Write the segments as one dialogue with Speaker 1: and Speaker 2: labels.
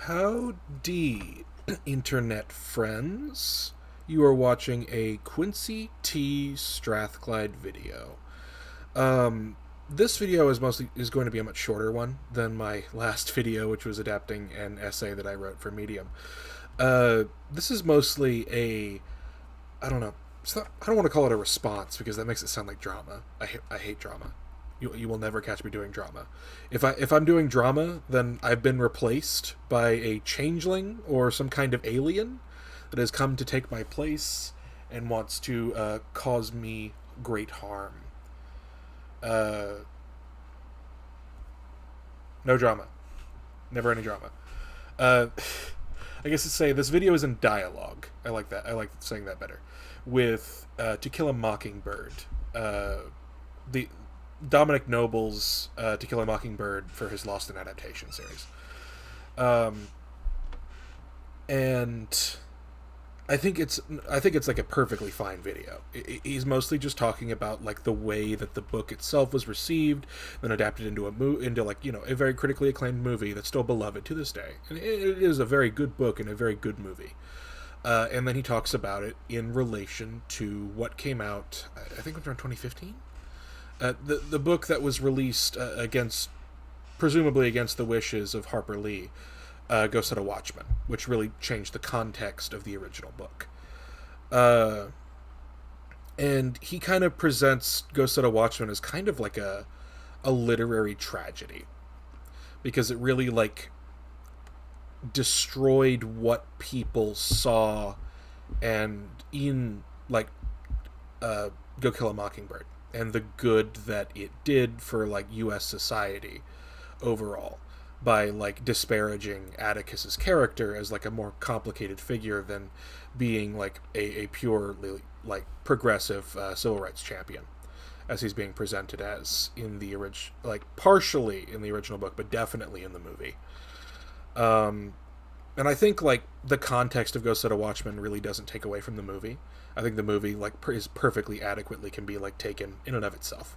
Speaker 1: Howdy, internet friends. You are watching a Quincy T. Strathclyde video. This video is going to be a much shorter one than my last video, which was adapting an essay that I wrote for Medium. This is mostly I don't know. I don't want to call it a response because that makes it sound like drama. I hate drama. You will never catch me doing drama. If I'm doing drama, then I've been replaced by a changeling or some kind of alien that has come to take my place and wants to cause me great harm. No drama. Never any drama. I guess to say this video is in dialogue. I like that. I like saying that better. With To Kill a Mockingbird. The Dominic Noble's To Kill a Mockingbird for his Lost in Adaptation series. And I think it's like a perfectly fine video. He's mostly just talking about like the way that the book itself was received, then adapted into a very critically acclaimed movie that's still beloved to this day. And it is a very good book and a very good movie. And then he talks about it in relation to what came out, I think it was around 2015. The book that was released presumably against the wishes of Harper Lee, Ghost of Watchman, which really changed the context of the original book. And he kind of presents Ghost of Watchman as kind of like a literary tragedy, because it really like destroyed what people saw and in like Go Kill a Mockingbird and the good that it did for like US society overall by like disparaging Atticus's character as like a more complicated figure than being like a purely like progressive civil rights champion as he's being presented as in the original, like partially in the original book but definitely in the movie. And I think like the context of Ghost of Watchmen really doesn't take away from the movie. I think the movie like is perfectly adequately can be like taken in and of itself.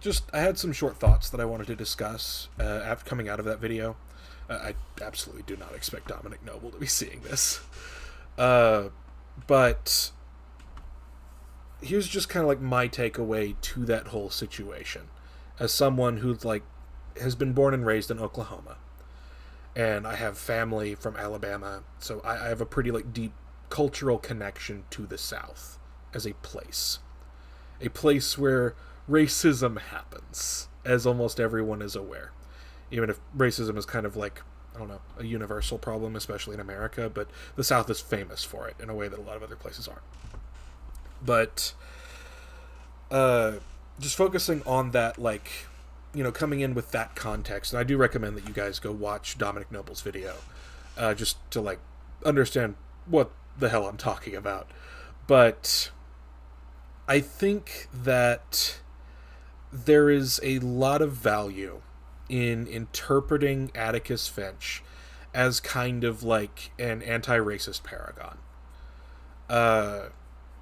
Speaker 1: Just I had some short thoughts that I wanted to discuss after coming out of that video. I absolutely do not expect Dominic Noble to be seeing this, but here's just kind of like my takeaway to that whole situation as someone who like has been born and raised in Oklahoma. And I have family from Alabama, so I have a pretty like deep cultural connection to the South as a place where racism happens, as almost everyone is aware. Even if racism is kind of like, I don't know, a universal problem, especially in America, but the South is famous for it in a way that a lot of other places aren't. But just focusing on that, like, coming in with that context, and I do recommend that you guys go watch Dominic Noble's video, just to like understand what the hell I'm talking about. But I think that there is a lot of value in interpreting Atticus Finch as kind of like an anti-racist paragon.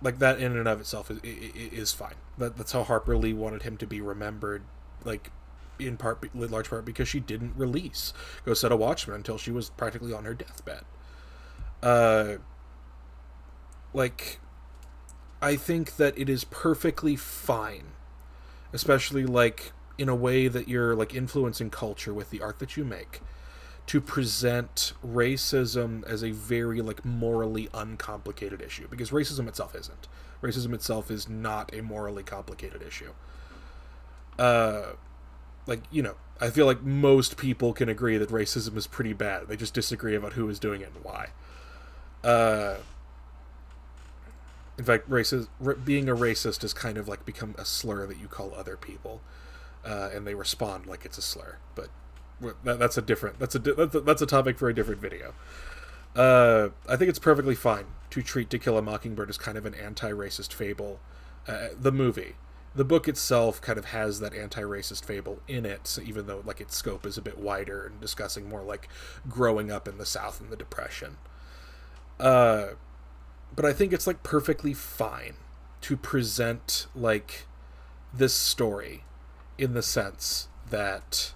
Speaker 1: Like that in and of itself is fine. That's how Harper Lee wanted him to be remembered, like in large part because she didn't release Ghost of Watchmen until she was practically on her deathbed. Like, I think that it is perfectly fine, especially like in a way that you're like influencing culture with the art that you make, to present racism as a very like morally uncomplicated issue, because racism itself isn't. Racism itself is not a morally complicated issue. I feel like most people can agree that racism is pretty bad. They just disagree about who is doing it and why. In fact, being a racist has kind of like become a slur that you call other people, and they respond like it's a slur. But that's a topic for a different video. I think it's perfectly fine to treat To Kill a Mockingbird as kind of an anti-racist fable. The movie. The book itself kind of has that anti-racist fable in it, even though like its scope is a bit wider and discussing more like growing up in the South and the Depression. But I think it's like perfectly fine to present like this story in the sense that,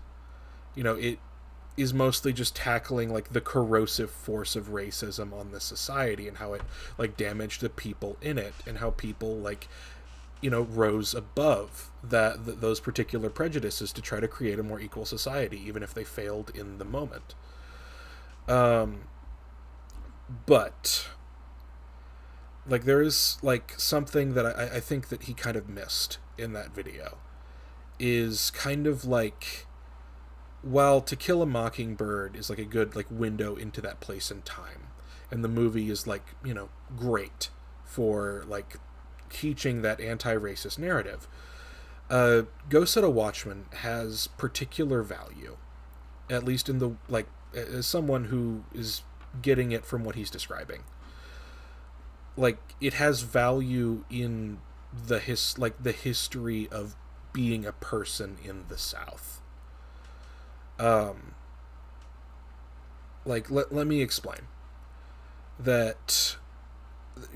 Speaker 1: is mostly just tackling like the corrosive force of racism on the society and how it like damaged the people in it, and how people like, you know, rose above those particular prejudices to try to create a more equal society, even if they failed in the moment. Um, but like there is like something that I think that he kind of missed in that video is kind of like, while To Kill a Mockingbird is like a good like window into that place and time, and the movie is like, you know, great for like teaching that anti-racist narrative, Ghost at a Watchman has particular value, at least in the like, as someone who is getting it from what he's describing. Like it has value in the history of being a person in the South. Um, let me explain that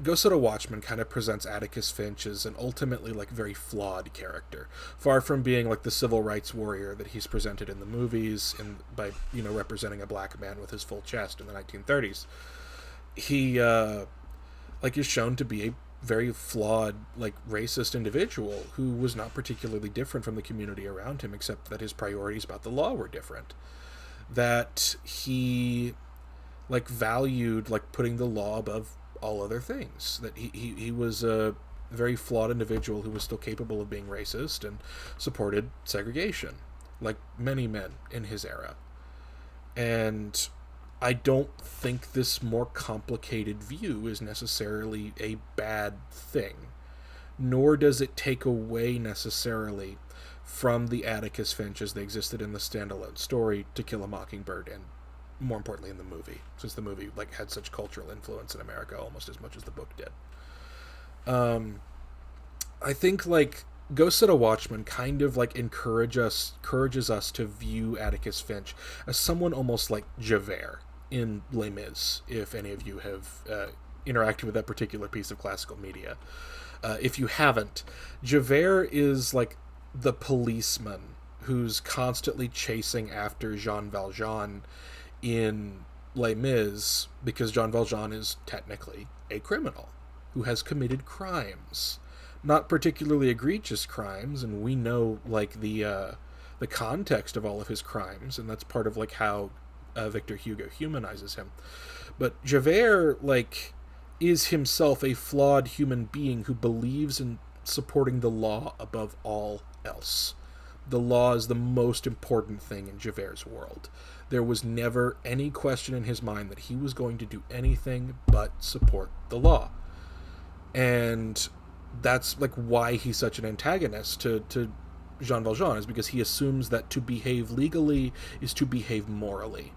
Speaker 1: Ghost of a Watchman kind of presents Atticus Finch as an ultimately like very flawed character, far from being like the civil rights warrior that he's presented in the movies and by, you know, representing a black man with his full chest in the 1930s. He like is shown to be a very flawed like racist individual who was not particularly different from the community around him, except that his priorities about the law were different. That he like valued like putting the law above all other things. That he was a very flawed individual who was still capable of being racist and supported segregation, like many men in his era. And I don't think this more complicated view is necessarily a bad thing, nor does it take away necessarily from the Atticus Finch as they existed in the standalone story To Kill a Mockingbird, and more importantly in the movie, since the movie like had such cultural influence in America almost as much as the book did. I think like Ghost at a Watchman kind of like encourages us to view Atticus Finch as someone almost like Javert in Les Mis, if any of you have interacted with that particular piece of classical media. If you haven't, Javert is like the policeman who's constantly chasing after Jean Valjean in Les Mis, because Jean Valjean is technically a criminal who has committed crimes, not particularly egregious crimes, and we know like the context of all of his crimes, and that's part of like how Victor Hugo humanizes him. But Javert like is himself a flawed human being who believes in supporting the law above all else. The law is the most important thing in Javert's world. There was never any question in his mind that he was going to do anything but support the law. And that's like why he's such an antagonist to Jean Valjean, is because he assumes that to behave legally is to behave morally.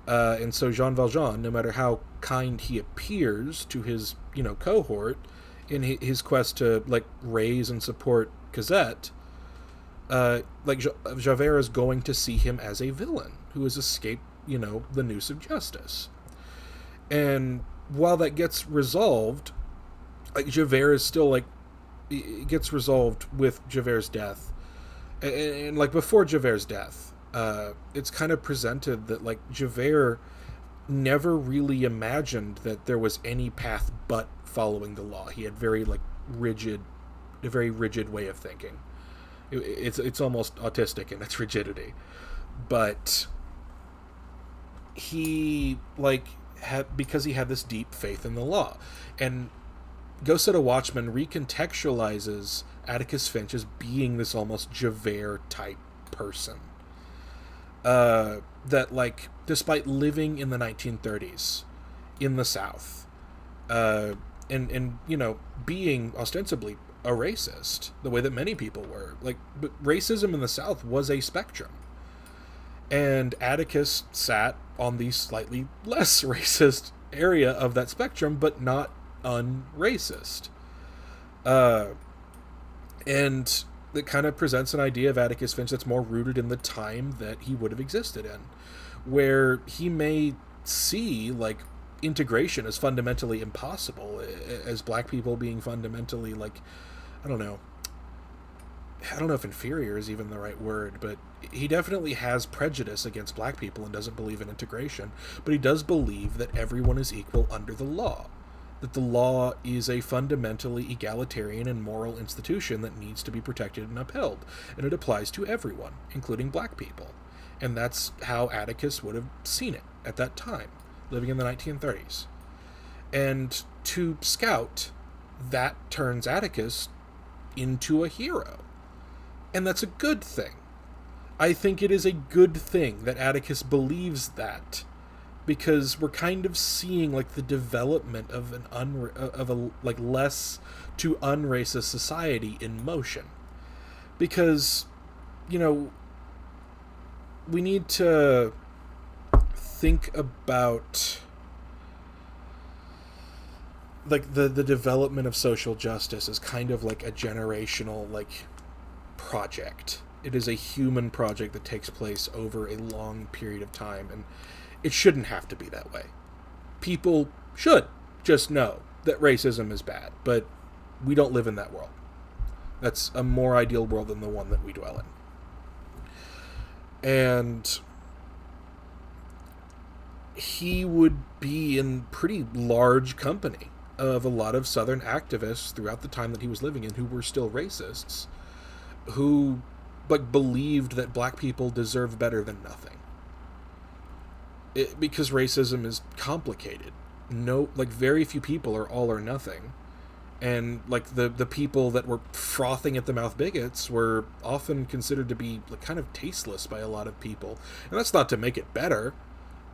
Speaker 1: And so Jean Valjean, no matter how kind he appears to his, you know, cohort in his quest to like raise and support Cosette, like Javert is going to see him as a villain who has escaped, you know, the noose of justice. And while that gets resolved, like Javert is still like, it gets resolved with Javert's death, and like before Javert's death, it's kind of presented that like Javert never really imagined that there was any path but following the law. He had a very rigid way of thinking. It's almost autistic in its rigidity, but he like had, because he had this deep faith in the law. And Ghost at a Watchman recontextualizes Atticus Finch as being this almost Javert type person. That like, despite living in the 1930s in the South, and you know, being ostensibly a racist, the way that many people were, like, but racism in the South was a spectrum. And Atticus sat on the slightly less racist area of that spectrum, but not unracist. And it kind of presents an idea of Atticus Finch that's more rooted in the time that he would have existed in, where he may see like integration as fundamentally impossible, as black people being fundamentally like, I don't know, I don't know if inferior is even the right word, but he definitely has prejudice against black people and doesn't believe in integration. But he does believe that everyone is equal under the law, that the law is a fundamentally egalitarian and moral institution that needs to be protected and upheld, and it applies to everyone, including black people. And that's how Atticus would have seen it at that time, living in the 1930s. And to Scout, that turns Atticus into a hero. And that's a good thing. I think it is a good thing that Atticus believes that, because we're kind of seeing like the development of a like less to unracist society in motion. Because, you know, we need to think about like the development of social justice is kind of like a generational like project. It is a human project that takes place over a long period of time, and it shouldn't have to be that way. People should just know that racism is bad, but we don't live in that world. That's a more ideal world than the one that we dwell in. And he would be in pretty large company of a lot of Southern activists throughout the time that he was living in who were still racists, who like believed that black people deserve better than nothing. Because racism is complicated. No, like very few people are all or nothing. And like the people that were frothing at the mouth bigots were often considered to be like kind of tasteless by a lot of people. And that's not to make it better,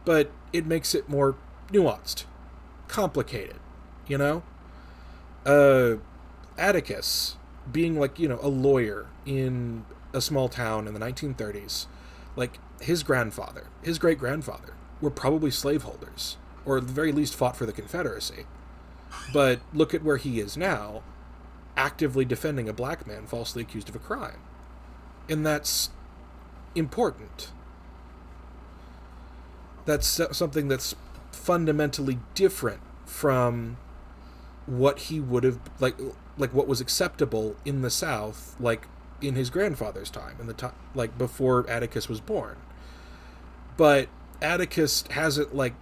Speaker 1: but it makes it more nuanced, complicated, you know? Atticus, being like, you know, a lawyer in a small town in the 1930s, like his grandfather, his great-grandfather were probably slaveholders, or at the very least fought for the Confederacy. But look at where he is now, actively defending a black man falsely accused of a crime. And that's important. That's something that's fundamentally different from what he would have, like what was acceptable in the South, like in his grandfather's time, in the time like before Atticus was born. But Atticus hasn't like,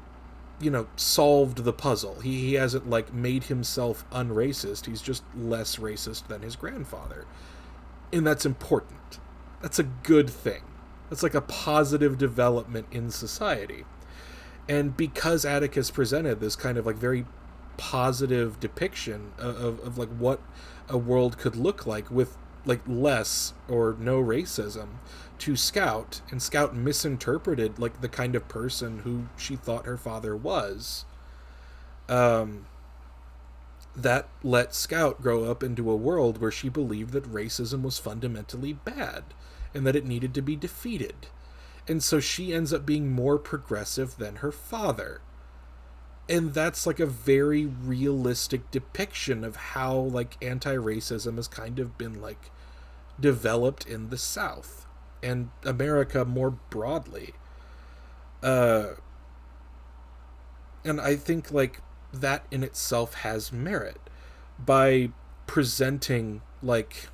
Speaker 1: you know, solved the puzzle. He hasn't like made himself unracist. He's just less racist than his grandfather. And that's important. That's a good thing. That's like a positive development in society. And because Atticus presented this kind of like very positive depiction of like what a world could look like with like less or no racism to Scout, and Scout misinterpreted like the kind of person who she thought her father was, that let Scout grow up into a world where she believed that racism was fundamentally bad and that it needed to be defeated. And so she ends up being more progressive than her father. And that's like a very realistic depiction of how like anti-racism has kind of been like developed in the South and America more broadly. And I think like that in itself has merit by presenting like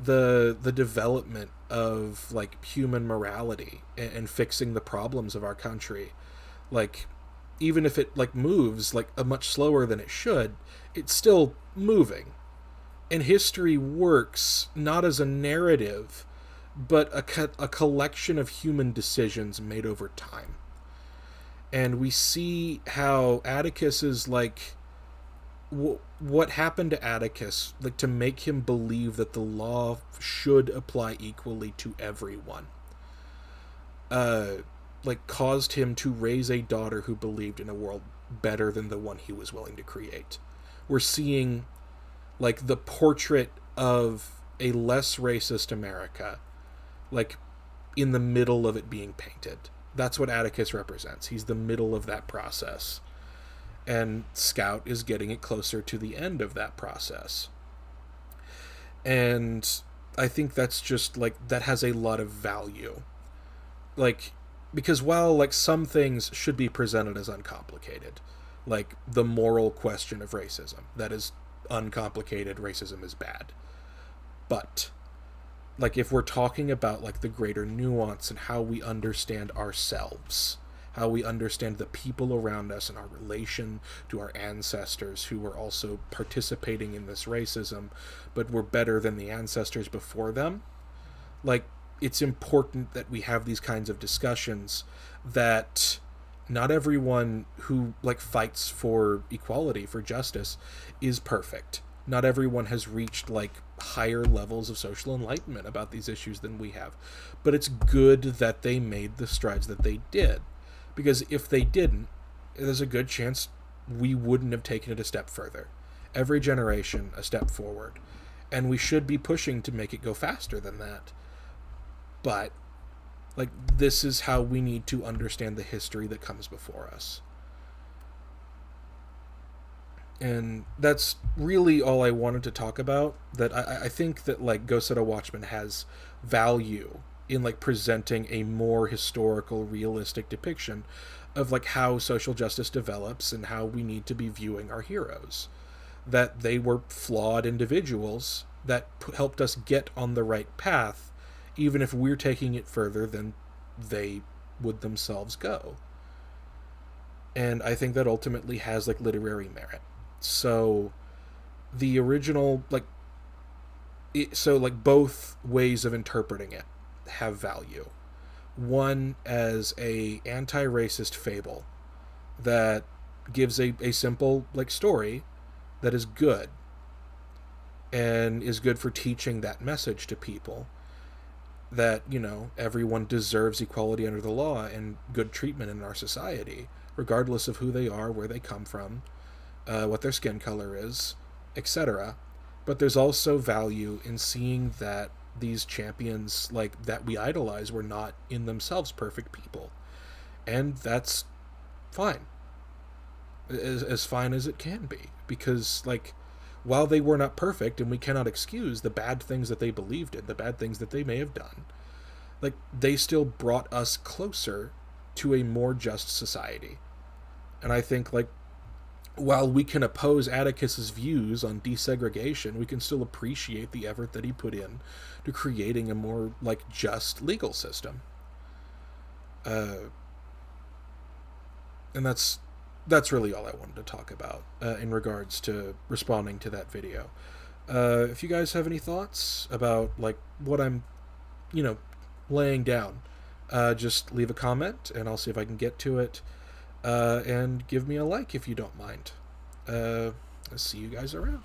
Speaker 1: the development of like human morality and fixing the problems of our country. Like even if it like moves like a much slower than it should, it's still moving. And history works not as a narrative, but a collection of human decisions made over time. And we see how Atticus is like, what happened to Atticus, like to make him believe that the law should apply equally to everyone, like caused him to raise a daughter who believed in a world better than the one he was willing to create. We're seeing like the portrait of a less racist America, like in the middle of it being painted. That's what Atticus represents. He's the middle of that process. And Scout is getting it closer to the end of that process. And I think that's just like, that has a lot of value. Like, because while like some things should be presented as uncomplicated, like the moral question of racism, that is uncomplicated, racism is bad. But like if we're talking about like the greater nuance and how we understand ourselves, how we understand the people around us and our relation to our ancestors who were also participating in this racism but were better than the ancestors before them, like it's important that we have these kinds of discussions, that not everyone who like fights for equality, for justice, is perfect. Not everyone has reached like higher levels of social enlightenment about these issues than we have. But it's good that they made the strides that they did. Because if they didn't, there's a good chance we wouldn't have taken it a step further. Every generation a step forward. And we should be pushing to make it go faster than that. But like this is how we need to understand the history that comes before us. And that's really all I wanted to talk about. That I think that like Go Set a Watchman has value in like presenting a more historical, realistic depiction of like how social justice develops and how we need to be viewing our heroes. That they were flawed individuals that helped us get on the right path, even if we're taking it further than they would themselves go. And I think that ultimately has like literary merit. So the original so like both ways of interpreting it have value. One as a anti-racist fable that gives a simple like story that is good and is good for teaching that message to people, that, you know, everyone deserves equality under the law and good treatment in our society, regardless of who they are, where they come from, what their skin color is, etc. But there's also value in seeing that these champions like that we idolize were not in themselves perfect people. And that's fine. As fine as it can be. Because, like, while they were not perfect, and we cannot excuse the bad things that they believed in, the bad things that they may have done, like, they still brought us closer to a more just society. And I think, like, while we can oppose Atticus's views on desegregation, we can still appreciate the effort that he put in to creating a more, like, just legal system. And that's really all I wanted to talk about in regards to responding to that video. If you guys have any thoughts about, like, what I'm, you know, laying down, just leave a comment, and I'll see if I can get to it. And give me a like if you don't mind. I'll see you guys around.